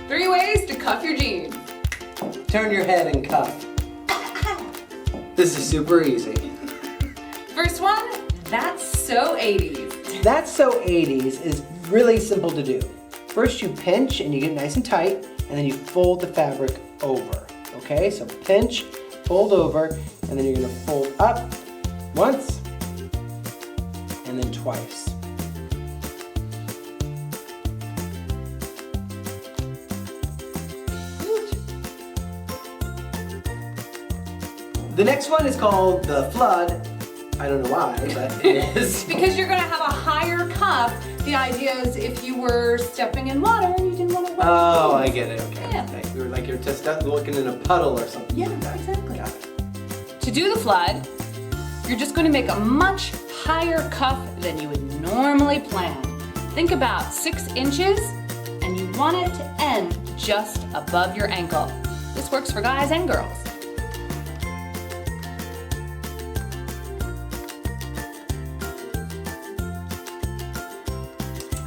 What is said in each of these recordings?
3 ways to cuff your jeans. Turn your head and cuff. This is super easy. First one, that's so 80s. That's so 80s is really simple to do. First you pinch and you get nice and tight, and then you fold the fabric over. Okay, so pinch, fold over, and then you're gonna fold up once, and then twice. The next one is called the flood. I don't know why, but it is. Because you're gonna have a higher cuff. The idea is if you were stepping in water and you didn't want to wet Oh, your I jeans. get it, okay. Yeah. Okay. We were like you're just looking in a puddle or something. Yeah, like that. exactly. Got it. To do the flood, you're just going to make a much higher cuff than you would normally plan. Think about 6 inches, and you want it to end just above your ankle. This works for guys and girls.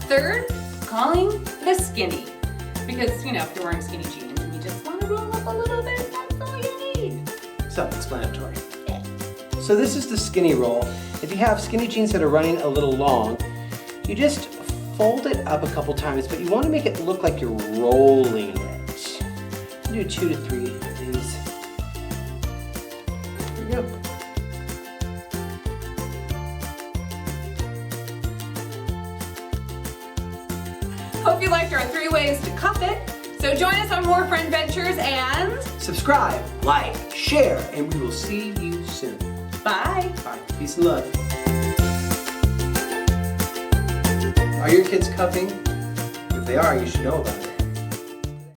Third, calling the skinny. Because, you know, if you're wearing skinny jeans and you just want to roll up a little bit, that's all you need. Self-explanatory. Yeah. So this is the skinny roll. If you have skinny jeans that are running a little long, you just fold it up a couple times, but you want to make it look like you're rolling it. Do 2 to 3 of these. There you go. Hope you liked our 3 ways to cuff it. So join us on more Friend Ventures and Subscribe, like, share, and we will see you soon. bye. Bye. Peace and love. Are your kids cuffing? If they are, you should know about it.